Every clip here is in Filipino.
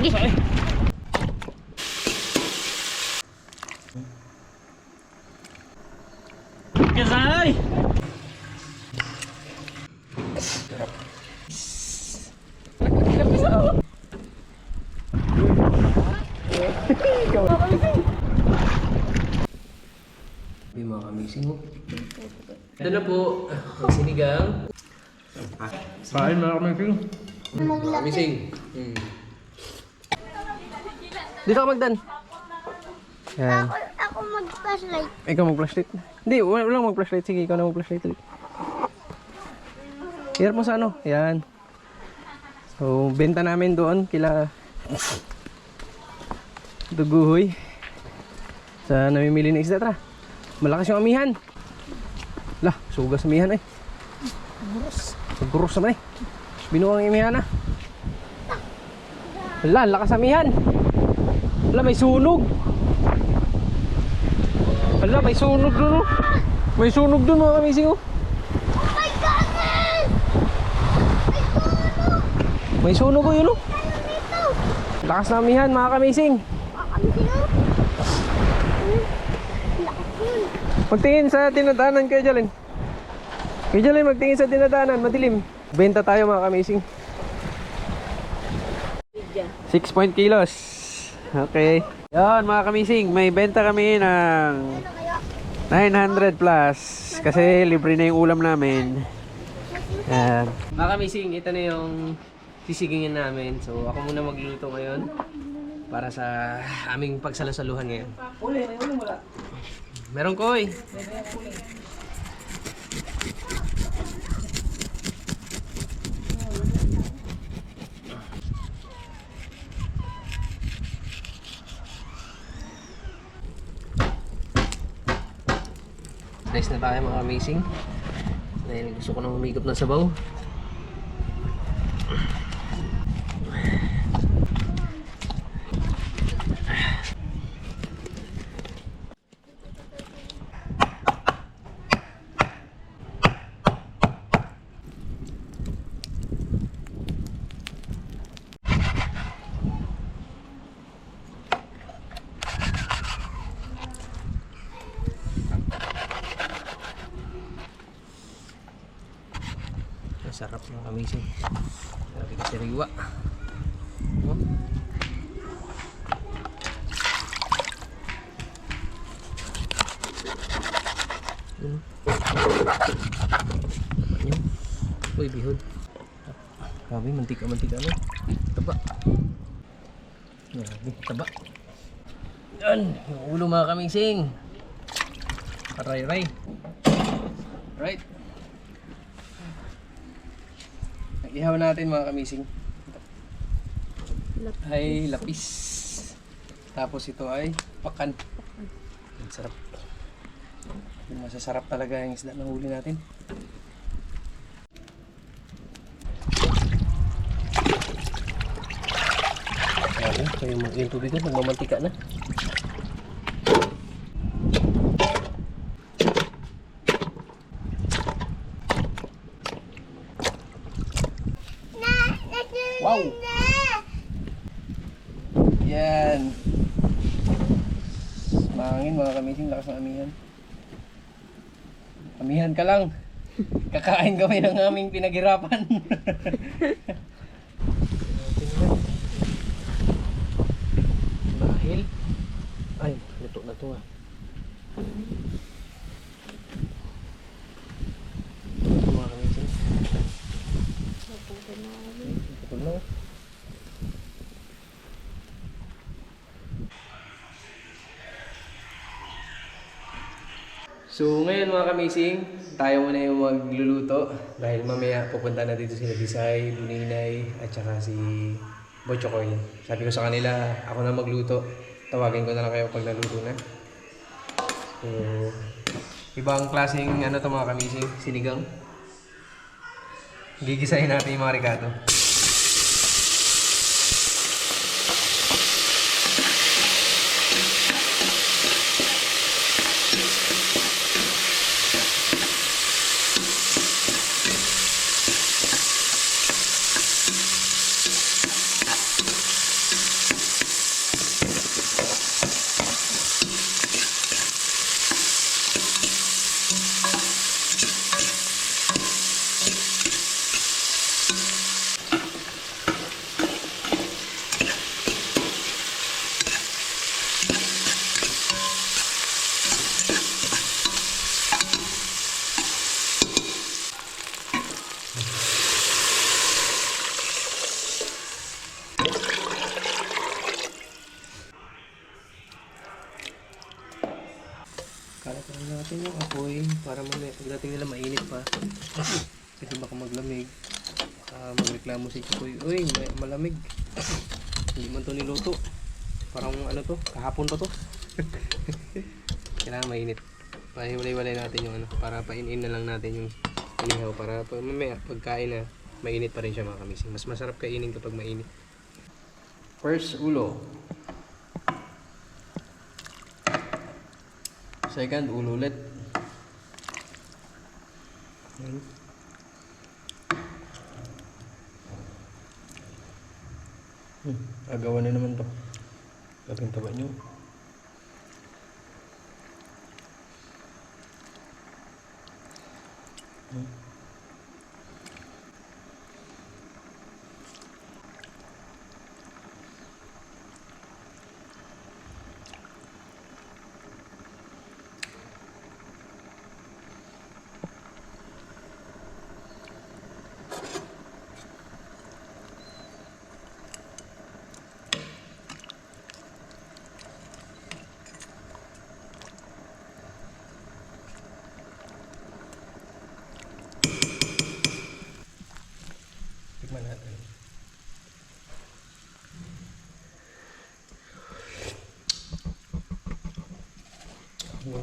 Sige. Kasay! May mga kamising mo. Ito na po, ang sinigang. Kain na kamising. Kamising. Dito ka magdan. Yan. Ako mag-flashlight. Ikaw mag-flashlight. Hindi, walang mag-flashlight. Sige, ikaw na mag-flashlight ulit. Hirap mo sa ano. Yan. So, benta namin doon kila Duguhoy. Sa namimili ng isda. Tara. Malakas yung amihan. Lah, sugas amihan eh. Buros naman eh. Binuang amihan ah. Wala, lakas amihan. Wala, may sunog. Wala, may sunog dun oh. May sunog dun mga kamising oh. My goodness! May sunog oh yun oh. Lakas na amihan mga kamising. Magtingin sa dinadaanan kayo Jalen. Kayo Jalen, magtingin sa dinadaanan. Madilim. Benta tayo mga kamising. 6 kilos. Okay. Yan mga kamising. May benta kami ng 900 plus. Kasi libre na yung ulam namin. Yan. Mga kamising, ito na yung sisigingin namin. So ako muna magluluto ngayon. Para sa aming pagsalasaluhan ngayon. Meron ko eh. Nice na tayo mga amazing. Dahil gusto ko nang humigop ng sabaw. Sarap ng amazing. Sabi kasi riwa. Oh. Uy, bihod. Grabe, mantika no. Taba. Grabe, taba. Yan, yung ulo mga kamising. Aray-ray. Right. Ihaw natin mga kamising. Ay lapis. Tapos ito ay pakan. Ang sarap. Masasarap talaga yung isda na huli natin. Ayan, so yung tubig ko nagmamantika na. Wow! Yan. Mahangin mga kamising, lakas ng amihan. Amihan ka lang. Kakain kami ng aming pinaghirapan. Dahil ay, luto na ito ah. Mga kamising. Ito na. So ngayon mga kamising, tayo muna yung magluluto dahil mamaya pupunta na dito sila Bisay, Buninay at saka si Bochokoy. Sabi ko sa kanila, ako na magluto. Tawagin ko na lang kayo pag naluto na. So ibang klaseng ano to mga kamising, sinigang. Gigisahin natin yung mga ricado. natin yung apoy para mamaya pagdating nila mainit pa. Kasi baka maglamig. Baka magreklamo si Chukoy. Uy, malamig. Hindi man to niluto. Parang ano to, kahapon pa to. Kailangan mainit. Pahiwalay-walay natin yung ano, para painin na lang natin yung inihaw para mamaya pagkain na mainit pa rin siya mga kamising. Mas masarap kainin kapag mainit. First, ulo. Second, ulo ulit. Yan. Agawan na naman to. Gagawin taba nyo. Tikman natin. Wow.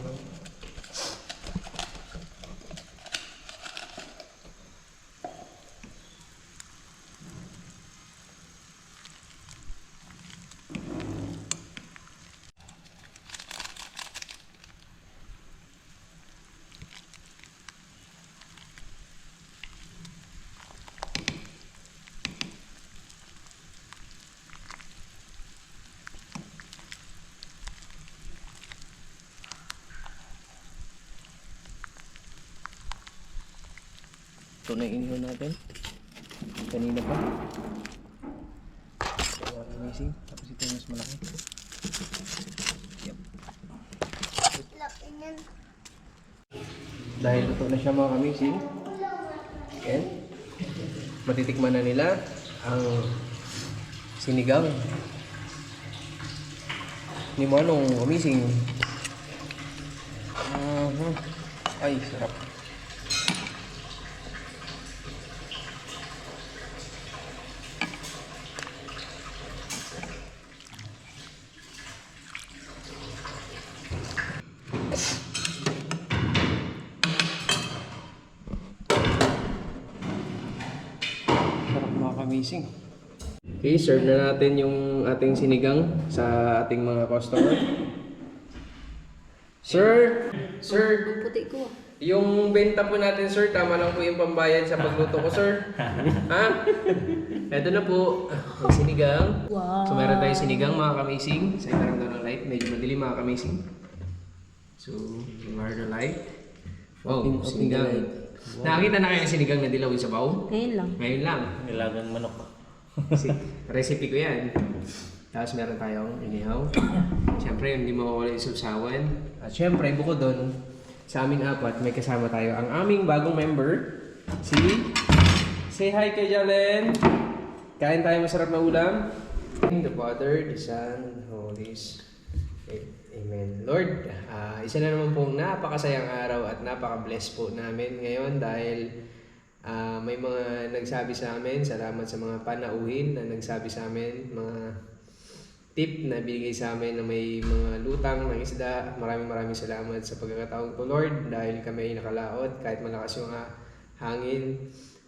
Ito na yung inihaw natin. Kanina pa. Kaya amazing. Tapos ito yung mas malaki. Yep. Laki niyan. Dahil luto na siya mga kamising. Okay. Matitikman na nila ang sinigang. Ni mo anong kamising? Ay, sarap. Sarap mga kamising. Okay, serve na natin yung ating sinigang sa ating mga customer. Sir! Sir! Puti ko. Yung benta po natin, sir, tama lang po yung pambayad sa pagluto ko, sir. Ha? Ito na po, ang sinigang. Wow. So, meron tayong sinigang, mga kamising. Sa itarang daw ng light, medyo madilim, mga kamising. So, where the light. Wow, sinigang. Nakakita na kayo ng sinigang na dilaw sa baw? Ngayon lang. Ngayon lang. Nilagang manok. Recipe ko yan. Tapos meron tayong inihaw. Siyempre, hindi mawawala yung susawan. At siyempre, bukod doon, sa amin apat, may kasama tayo ang aming bagong member, si... Say hi kay Jalen! Kain tayo masarap na ulam. In the Father, the Son, Holy Spirit. Amen. Lord, isa na naman pong napakasayang araw at napaka-bless po namin ngayon dahil may mga nagsabi sa amin, salamat sa mga panauhin na nagsabi sa amin, mga tip na binigay sa amin na may mga lutang ng isda. Maraming salamat sa pagkakataon ko, Lord, dahil kami ay nakalaot kahit malakas yung hangin.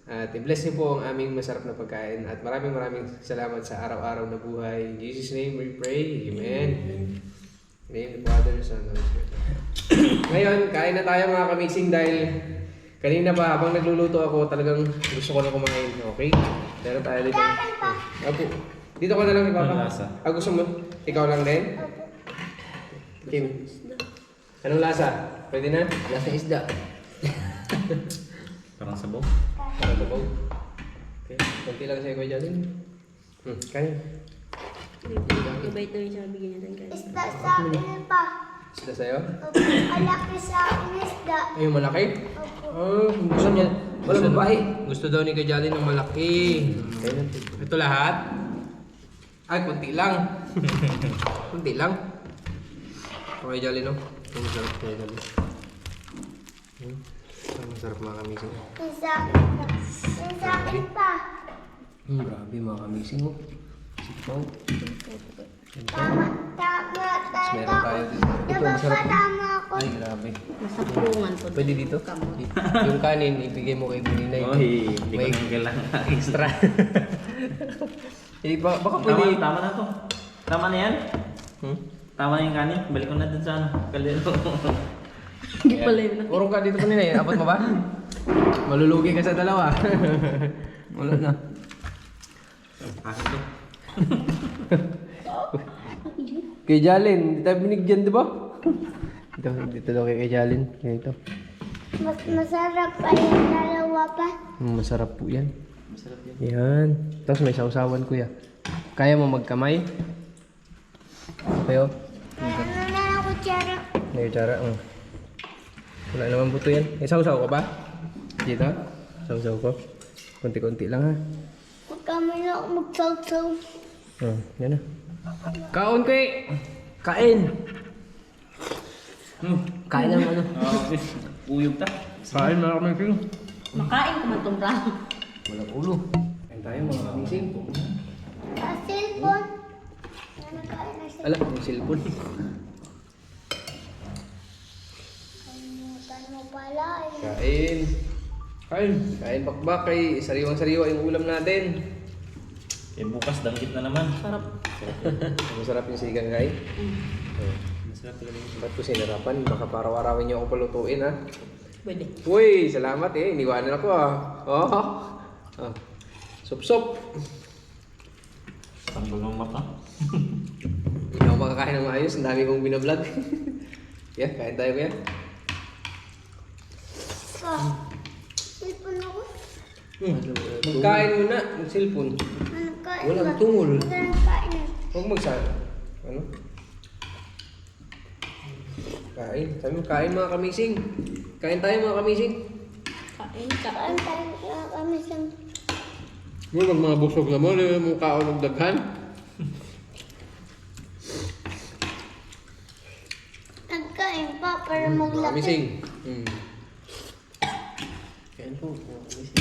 At i-bless niyo po ang aming masarap na pagkain at maraming salamat sa araw-araw na buhay. In Jesus' name we pray. Amen. In the name of the Father, Son, and Holy Spirit. Ngayon, kain na tayo mga kamising dahil kanina pa habang nagluluto ako talagang gusto ko na kumain. Okay? Meron tayo dito. Opo. Dito ka na lang, Papa. Anong lasa? Gusto mo? Ikaw lang din? Kim. Anong lasa? Pwede na? Lasa isda. Parang sabaw. Parang sabaw. Okay. Kunti lang sa'yo ko dyan. Kaya. Mabait na yung sabi ganyan ng kanya. Isda sa akin pa. Isda sa'yo? Opo. Malaki sa akin isda. Ay, yung malaki? Opo. Gusto niya. Walang babae. Gusto daw ni Kajali ng malaki. Ito lahat? Ay, kunti lang. Kunti lang. Okay, Jali, no? Ang sarap kay Jali. Ang masarap mga kamising. Yung sa akin pa. Yung sa akin pa. Grabe mga kamising oh. Sipaw. Tama, tama, Meron tama. tayo dito. Ito, Diba masarap. pa tama ako? Ay, grabe. Masapungan po. Pwede dito? Yung kanin, ibigay mo kay Buninay. Oy, hindi ko May na kailangan. extra. Eh, baka Tama, pwede. tama na to. Tama na yan. Hmm? Tama na yung kanin. Balik ko na dun sa ano. Kaldero. Hindi pala yun. Urong ka dito Buninay. Abot mo ba? Malulugi ka sa dalawa. Wala na. Akin to. Kay Jalen, hindi tayo binigyan, di ba? Dito daw kay Jalen. Ganito. Mas masarap pa yung dalawa pa. Masarap po yan. Masarap yan. Yan. Tapos may sausawan kuya. Kaya mo magkamay? Kayo? Ano na ako, Chara? May tsara. Wala naman buto yan. May sausaw ka ba? Dito? Sausaw ko. Konti-konti lang ha. Huwag kami na ako magsaw-saw. Yan na. Kaon kay! Kain! Kain ng ano? Uyog ta. Kain mga kamising. Makain ko man itong brown. Walang ulo. Kain tayo mga kamising. Sa cellphone. Ano kain na siya? Ala, yung cellphone. Kalimutan mo pala eh. Kain. Kain. Kain bakbak kay sariwang-sariwa yung ulam natin. Eh bukas danggit na naman. Sarap. Masarap yung sigang kay. Masarap talaga yun. Ba't ko sinarapan? Baka paraw-arawin niyo ako palutuin ha. Pwede. Uy, salamat eh. Iniwanan ako ah. Oh. Sup-sup. Tanggol ng mata. Hindi ako makakain ng maayos. Ang dami kong binablog. Yan, kain tayo kuya. Cellphone ako. Magkain muna. Mag-cellphone. Ano kain Walang ba? tungol. Walang kain na. Huwag magsabi. Ano? Kain. Sabi mo, kain mga kamising. Kain tayo mga kamising. Kain. Kain tayo na kami sa... Mo mga busog na mo, mo kaon ng daghan. Nagkain pa para Mga maglaki. kamising. Kain po, mga kamising.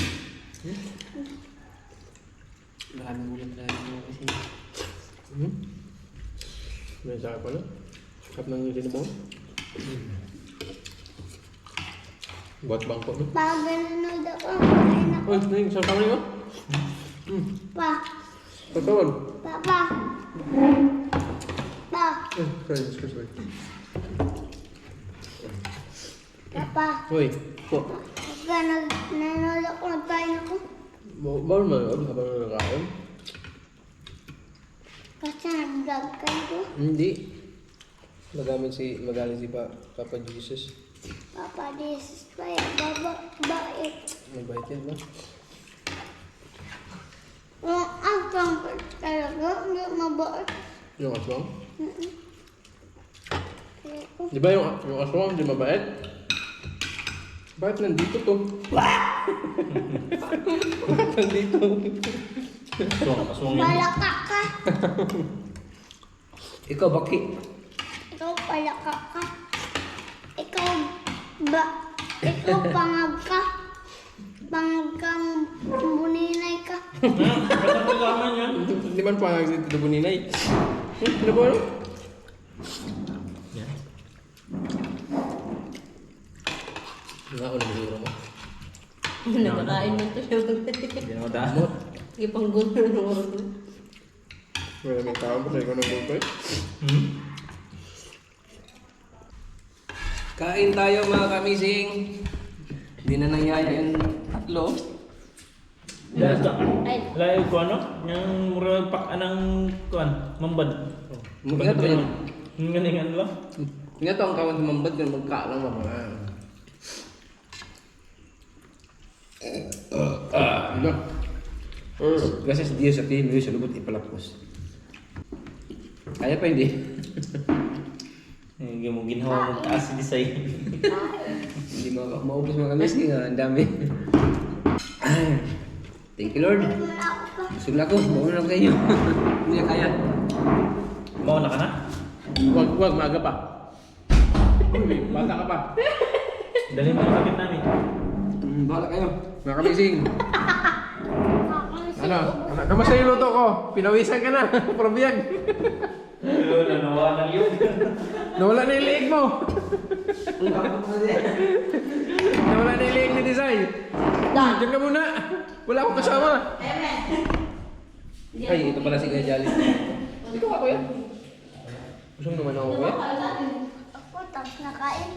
Maraming ulam talaga mga kamising. May sarap pala. Sarap ng sinubong. Buat bangko no? Pag nanonood ako, kain ako. Uy, Ning, sasawa niyo? Pa, Sasawan. papa. Pa, Sorry. papa. Uy, po. Pagka nanonood ako, nagkain ako. Bawal man yun habang nakakain? Kasi nag-vlog kayo. Hindi. Magalit si Papa Jesus. Papa, this is my bait. May bait yan ba? Ang pangkat talaga, hindi mabait. Yung aswang? Kaya ko, Di ba yung aswang di mabait? Bakit nandito to? Bakit nandito? Aswang yun. palaka ka. Ikaw, Baki. Ikaw palaka ka. Ikaw pangag ka. Pangag kang buninay ka. Ba't ang laman yan? Hindi man pa nagsitin na buninay. Ano ba? Yan. Nauna mo siguro mo. Nagkakain mo ito siya. Hindi na madamot. Ipanggulo ng oras mo. Wala may tao ba sa'yo ko ng buko eh? Kain tayo mga kamising. Hindi na nangyaya yung tatlo. Layo ko ano? Yung mura pak anang kuan, mambad. Ingat rin. Yung ganingan ba? Ingat ang kawan sa mambad kung magkaalang mga. Diba? Kasi sa Diyos sa Pinoy, sa lubot ipalapos. Kaya pa hindi. Hindi mo ginawa mo taas si Desay. Hindi maubos mga kamising. Ang dami. Thank you Lord. Wala ako pa. Busog na ako. Mauna na kayo. Hindi na kaya. Mauna ka na? Wag, maaga pa. Bata ka pa. Dali mo yung sakit namin. Bahala kayo. Mga kamising. Ano? Kamusta yung luto ko? Pinawisan ka na. Probiyag. Wala, nawalan yun. Nawala na yung leeg mo. Nawala na yung leeg ni Desai. Diyan ka muna. Wala akong kasama. Ay, ito pala si Kuya Jolly. Ito ka, Kuya. Busog naman ako, Kuya. Ako, tapos nakain.